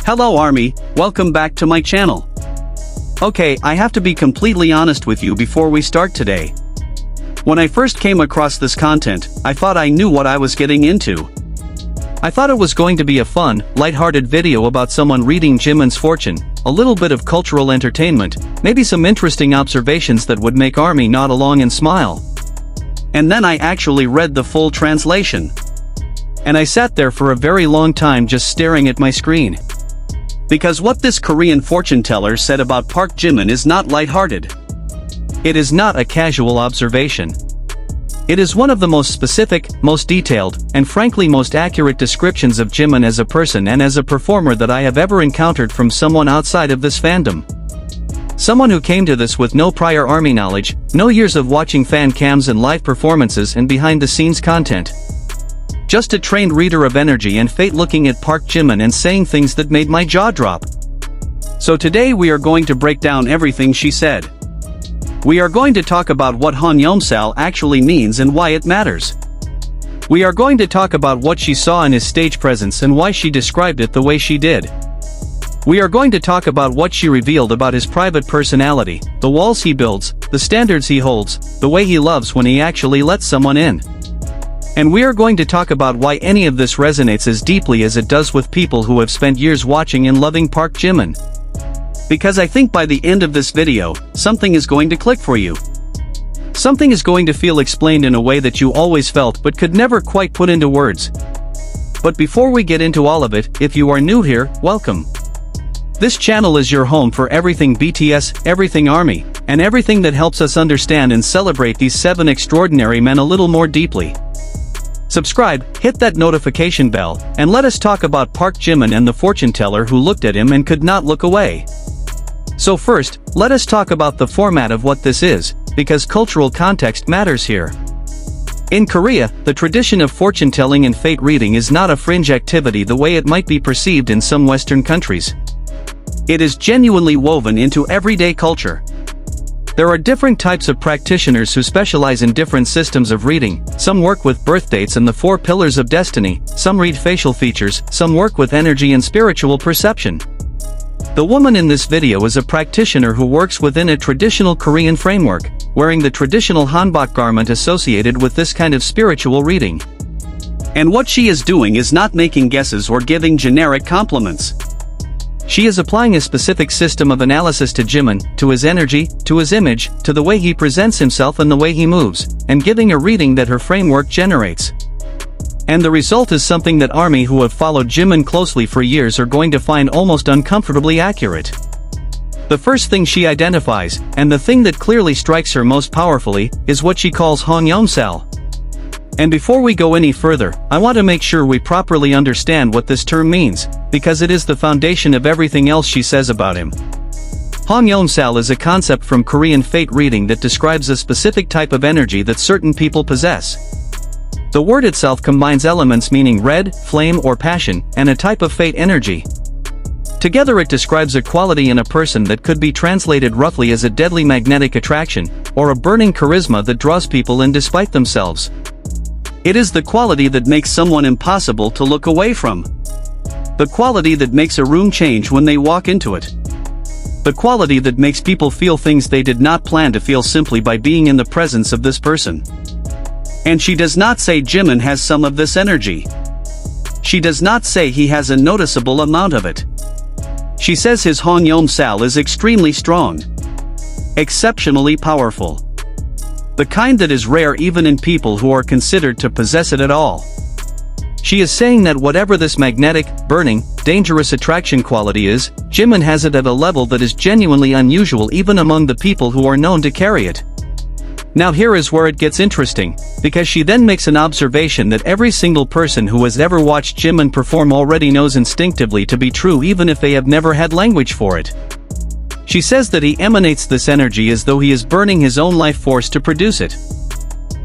Hello Army, welcome back to my channel. Okay, I have to be completely honest with you before we start today. When I first came across this content, I thought I knew what I was getting into. I thought it was going to be a fun, lighthearted video about someone reading Jimin's fortune, a little bit of cultural entertainment, maybe some interesting observations that would make Army nod along and smile. And then I actually read the full translation. And I sat there for a very long time just staring at my screen. Because what this Korean fortune teller said about ParkJimin is not lighthearted. It is not a casual observation. It is one of the most specific, most detailed, and frankly most accurate descriptions of Jimin as a person and as a performer that I have ever encountered from someone outside of this fandom. Someone who came to this with no prior Army knowledge, no years of watching fan cams and live performances and behind-the-scenes content. Just a trained reader of energy and fate looking at ParkJimin and saying things that made my jaw drop. So today we are going to break down everything she said. We are going to talk about what Hongyeomsal actually means and why it matters. We are going to talk about what she saw in his stage presence and why she described it the way she did. We are going to talk about what she revealed about his private personality, the walls he builds, the standards he holds, the way he loves when he actually lets someone in. And we are going to talk about why any of this resonates as deeply as it does with people who have spent years watching and loving ParkJimin. Because I think by the end of this video, something is going to click for you. Something is going to feel explained in a way that you always felt but could never quite put into words. But before we get into all of it, if you are new here, welcome. This channel is your home for everything BTS, everything Army, and everything that helps us understand and celebrate these 7 extraordinary men a little more deeply. Subscribe, hit that notification bell, and let us talk about ParkJimin and the fortune teller who looked at him and could not look away. So first, let us talk about the format of what this is, because cultural context matters here. In Korea, the tradition of fortune telling and fate reading is not a fringe activity the way it might be perceived in some Western countries. It is genuinely woven into everyday culture. There are different types of practitioners who specialize in different systems of reading. Some work with birth dates and the 4 pillars of destiny, some read facial features, some work with energy and spiritual perception. The woman in this video is a practitioner who works within a traditional Korean framework, wearing the traditional hanbok garment associated with this kind of spiritual reading. And what she is doing is not making guesses or giving generic compliments. She is applying a specific system of analysis to Jimin, to his energy, to his image, to the way he presents himself and the way he moves, and giving a reading that her framework generates. And the result is something that Army who have followed Jimin closely for years are going to find almost uncomfortably accurate. The first thing she identifies, and the thing that clearly strikes her most powerfully, is what she calls Hongyeomsal. And before we go any further, I want to make sure we properly understand what this term means, because it is the foundation of everything else she says about him. Hongyeomsal is a concept from Korean fate reading that describes a specific type of energy that certain people possess. The word itself combines elements meaning red, flame or passion, and a type of fate energy. Together it describes a quality in a person that could be translated roughly as a deadly magnetic attraction, or a burning charisma that draws people in despite themselves. It is the quality that makes someone impossible to look away from. The quality that makes a room change when they walk into it. The quality that makes people feel things they did not plan to feel simply by being in the presence of this person. And she does not say Jimin has some of this energy. She does not say he has a noticeable amount of it. She says his Hongyeomsal is extremely strong. Exceptionally powerful. The kind that is rare even in people who are considered to possess it at all. She is saying that whatever this magnetic, burning, dangerous attraction quality is, Jimin has it at a level that is genuinely unusual even among the people who are known to carry it. Now here is where it gets interesting, because she then makes an observation that every single person who has ever watched Jimin perform already knows instinctively to be true even if they have never had language for it. She says that he emanates this energy as though he is burning his own life force to produce it.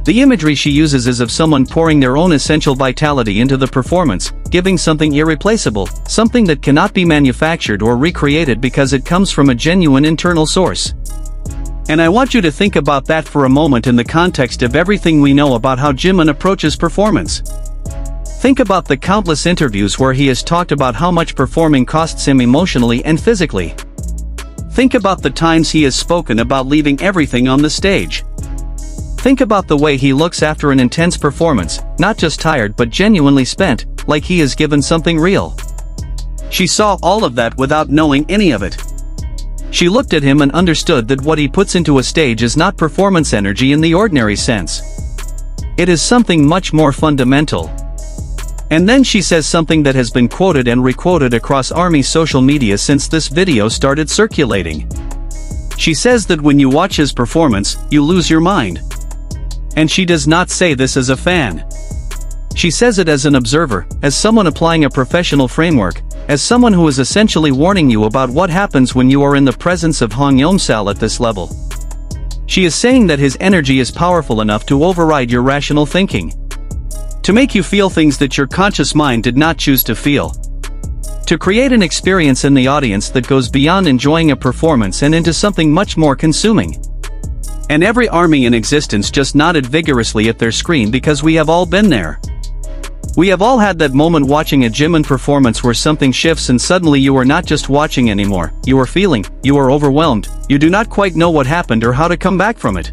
The imagery she uses is of someone pouring their own essential vitality into the performance, giving something irreplaceable, something that cannot be manufactured or recreated because it comes from a genuine internal source. And I want you to think about that for a moment in the context of everything we know about how Jimin approaches performance. Think about the countless interviews where he has talked about how much performing costs him emotionally and physically. Think about the times he has spoken about leaving everything on the stage. Think about the way he looks after an intense performance, not just tired but genuinely spent, like he has given something real. She saw all of that without knowing any of it. She looked at him and understood that what he puts into a stage is not performance energy in the ordinary sense. It is something much more fundamental. And then she says something that has been quoted and requoted across ARMY's social media since this video started circulating. She says that when you watch his performance, you lose your mind. And she does not say this as a fan. She says it as an observer, as someone applying a professional framework, as someone who is essentially warning you about what happens when you are in the presence of Hong Yomsal at this level. She is saying that his energy is powerful enough to override your rational thinking. To make you feel things that your conscious mind did not choose to feel. To create an experience in the audience that goes beyond enjoying a performance and into something much more consuming. And every ARMY in existence just nodded vigorously at their screen because we have all been there. We have all had that moment watching a Jimin performance where something shifts and suddenly you are not just watching anymore, you are feeling, you are overwhelmed, you do not quite know what happened or how to come back from it.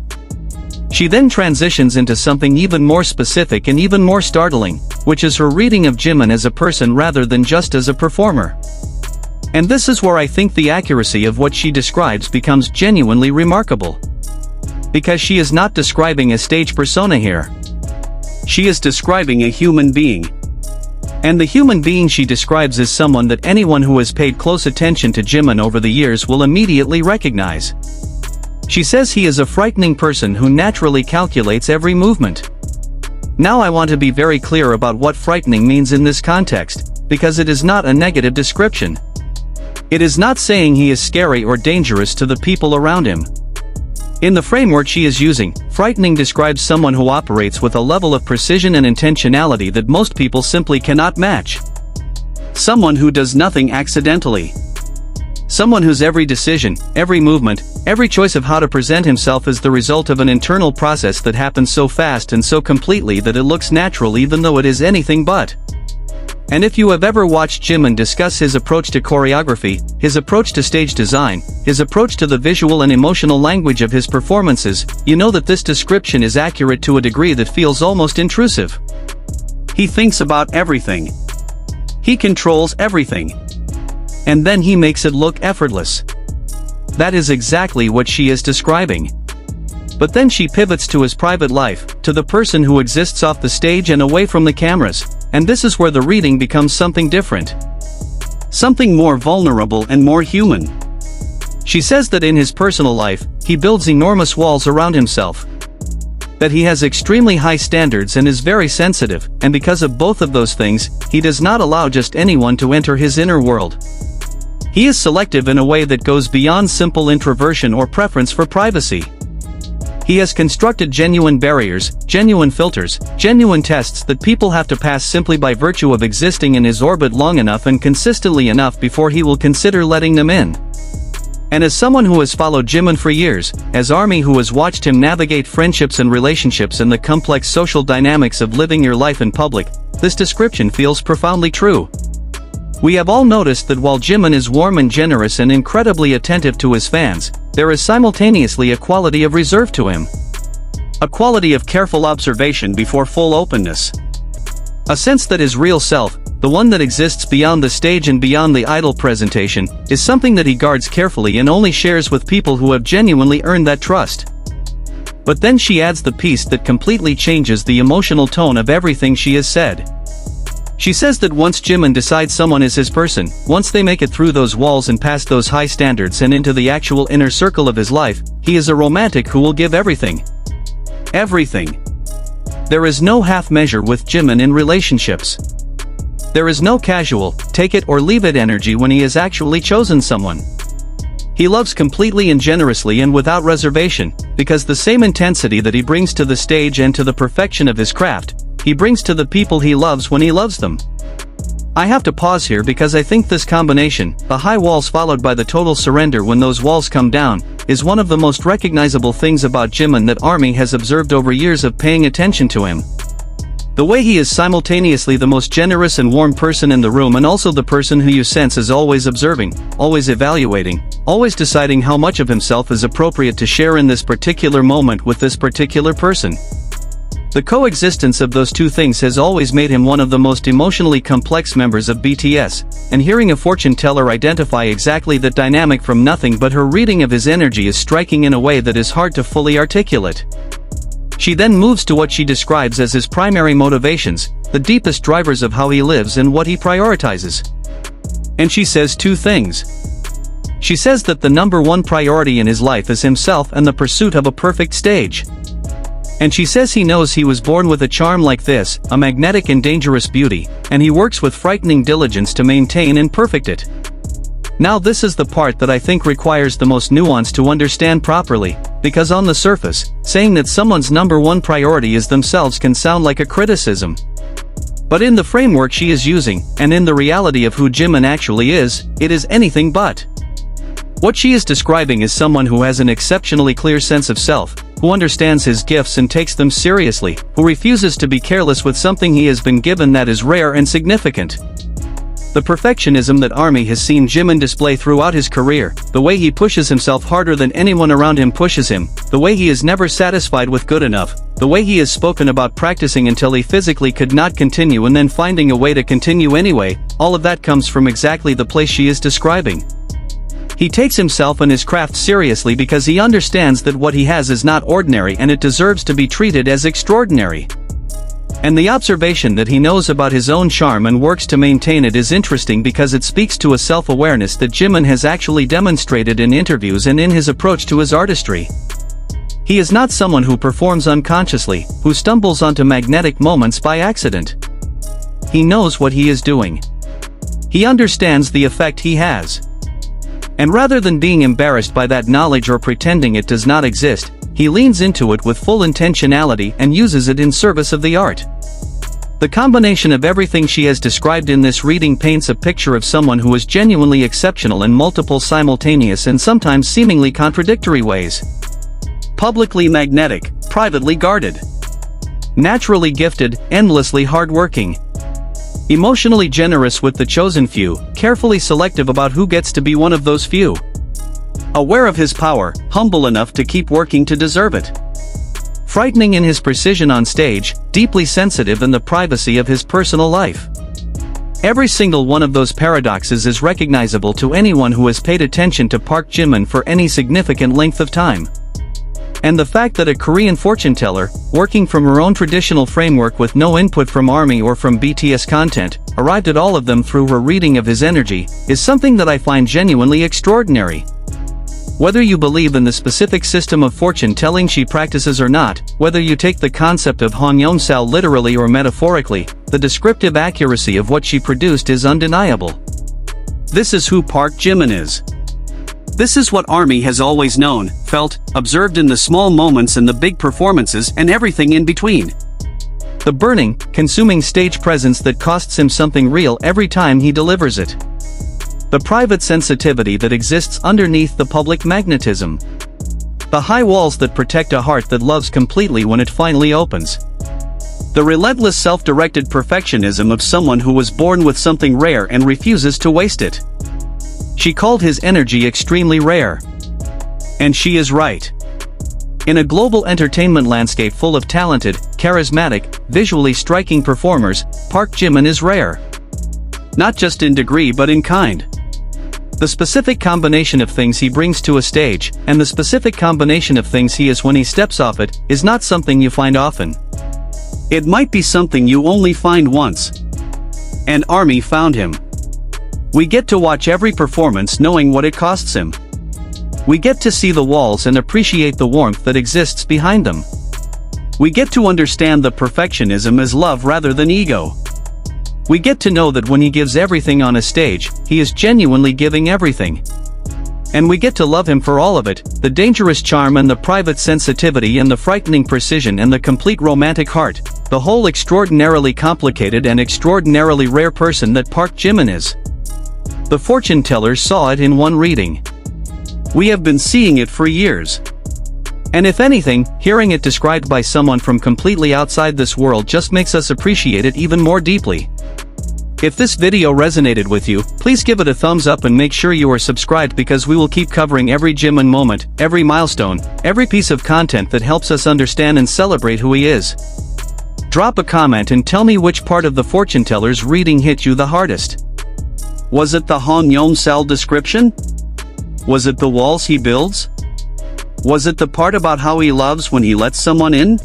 She then transitions into something even more specific and even more startling, which is her reading of Jimin as a person rather than just as a performer. And this is where I think the accuracy of what she describes becomes genuinely remarkable. Because she is not describing a stage persona here. She is describing a human being. And the human being she describes is someone that anyone who has paid close attention to Jimin over the years will immediately recognize. She says he is a frightening person who naturally calculates every movement. Now I want to be very clear about what frightening means in this context, because it is not a negative description. It is not saying he is scary or dangerous to the people around him. In the framework she is using, frightening describes someone who operates with a level of precision and intentionality that most people simply cannot match. Someone who does nothing accidentally. Someone whose every decision, every movement, every choice of how to present himself is the result of an internal process that happens so fast and so completely that it looks natural even though it is anything but. And if you have ever watched Jimin discuss his approach to choreography, his approach to stage design, his approach to the visual and emotional language of his performances, you know that this description is accurate to a degree that feels almost intrusive. He thinks about everything. He controls everything. And then he makes it look effortless. That is exactly what she is describing. But then she pivots to his private life, to the person who exists off the stage and away from the cameras, and this is where the reading becomes something different. Something more vulnerable and more human. She says that in his personal life, he builds enormous walls around himself. That he has extremely high standards and is very sensitive, and because of both of those things, he does not allow just anyone to enter his inner world. He is selective in a way that goes beyond simple introversion or preference for privacy. He has constructed genuine barriers, genuine filters, genuine tests that people have to pass simply by virtue of existing in his orbit long enough and consistently enough before he will consider letting them in. And as someone who has followed Jimin for years, as ARMY who has watched him navigate friendships and relationships and the complex social dynamics of living your life in public, this description feels profoundly true. We have all noticed that while Jimin is warm and generous and incredibly attentive to his fans, there is simultaneously a quality of reserve to him. A quality of careful observation before full openness. A sense that his real self, the one that exists beyond the stage and beyond the idol presentation, is something that he guards carefully and only shares with people who have genuinely earned that trust. But then she adds the piece that completely changes the emotional tone of everything she has said. She says that once Jimin decides someone is his person, once they make it through those walls and past those high standards and into the actual inner circle of his life, he is a romantic who will give everything. Everything. There is no half measure with Jimin in relationships. There is no casual, take it or leave it energy when he has actually chosen someone. He loves completely and generously and without reservation, because the same intensity that he brings to the stage and to the perfection of his craft, he brings to the people he loves when he loves them. I have to pause here because I think this combination, the high walls followed by the total surrender when those walls come down, is one of the most recognizable things about Jimin that ARMY has observed over years of paying attention to him. The way he is simultaneously the most generous and warm person in the room and also the person who you sense is always observing, always evaluating, always deciding how much of himself is appropriate to share in this particular moment with this particular person. The coexistence of those two things has always made him one of the most emotionally complex members of BTS, and hearing a fortune teller identify exactly that dynamic from nothing but her reading of his energy is striking in a way that is hard to fully articulate. She then moves to what she describes as his primary motivations, the deepest drivers of how he lives and what he prioritizes. And she says two things. She says that the number one priority in his life is himself and the pursuit of a perfect stage. And she says he knows he was born with a charm like this, a magnetic and dangerous beauty, and he works with frightening diligence to maintain and perfect it. Now this is the part that I think requires the most nuance to understand properly, because on the surface, saying that someone's number one priority is themselves can sound like a criticism. But in the framework she is using, and in the reality of who Jimin actually is, it is anything but. What she is describing is someone who has an exceptionally clear sense of self, who understands his gifts and takes them seriously, who refuses to be careless with something he has been given that is rare and significant. The perfectionism that ARMY has seen Jimin display throughout his career, the way he pushes himself harder than anyone around him pushes him, the way he is never satisfied with good enough, the way he has spoken about practicing until he physically could not continue and then finding a way to continue anyway, all of that comes from exactly the place she is describing. He takes himself and his craft seriously because he understands that what he has is not ordinary and it deserves to be treated as extraordinary. And the observation that he knows about his own charm and works to maintain it is interesting because it speaks to a self-awareness that Jimin has actually demonstrated in interviews and in his approach to his artistry. He is not someone who performs unconsciously, who stumbles onto magnetic moments by accident. He knows what he is doing. He understands the effect he has. And rather than being embarrassed by that knowledge or pretending it does not exist, he leans into it with full intentionality and uses it in service of the art. The combination of everything she has described in this reading paints a picture of someone who is genuinely exceptional in multiple simultaneous and sometimes seemingly contradictory ways. Publicly magnetic, privately guarded. Naturally gifted, endlessly hardworking. Emotionally generous with the chosen few, carefully selective about who gets to be one of those few. Aware of his power, humble enough to keep working to deserve it. Frightening in his precision on stage, deeply sensitive in the privacy of his personal life. Every single one of those paradoxes is recognizable to anyone who has paid attention to ParkJimin for any significant length of time. And the fact that a Korean fortune teller, working from her own traditional framework with no input from ARMY or from BTS content, arrived at all of them through her reading of his energy, is something that I find genuinely extraordinary. Whether you believe in the specific system of fortune telling she practices or not, whether you take the concept of Hongyeonsal literally or metaphorically, the descriptive accuracy of what she produced is undeniable. This is who ParkJimin is. This is what ARMY has always known, felt, observed in the small moments and the big performances and everything in between. The burning, consuming stage presence that costs him something real every time he delivers it. The private sensitivity that exists underneath the public magnetism. The high walls that protect a heart that loves completely when it finally opens. The relentless self-directed perfectionism of someone who was born with something rare and refuses to waste it. She called his energy extremely rare. And she is right. In a global entertainment landscape full of talented, charismatic, visually striking performers, ParkJimin is rare. Not just in degree but in kind. The specific combination of things he brings to a stage, and the specific combination of things he is when he steps off it, is not something you find often. It might be something you only find once. And ARMY found him. We get to watch every performance knowing what it costs him. We get to see the walls and appreciate the warmth that exists behind them. We get to understand the perfectionism as love rather than ego. We get to know that when he gives everything on a stage, he is genuinely giving everything. And we get to love him for all of it, the dangerous charm and the private sensitivity and the frightening precision and the complete romantic heart, the whole extraordinarily complicated and extraordinarily rare person that ParkJimin is. The fortune tellers saw it in one reading. We have been seeing it for years. And if anything, hearing it described by someone from completely outside this world just makes us appreciate it even more deeply. If this video resonated with you, please give it a thumbs up and make sure you are subscribed because we will keep covering every Jimin moment, every milestone, every piece of content that helps us understand and celebrate who he is. Drop a comment and tell me which part of the fortune teller's reading hit you the hardest. Was it the Han Yeon-sal description? Was it the walls he builds? Was it the part about how he loves when he lets someone in?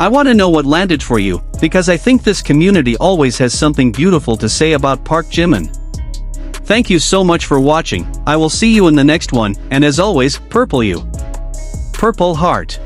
I want to know what landed for you, because I think this community always has something beautiful to say about ParkJimin. Thank you so much for watching, I will see you in the next one, and as always, purple you. Purple heart.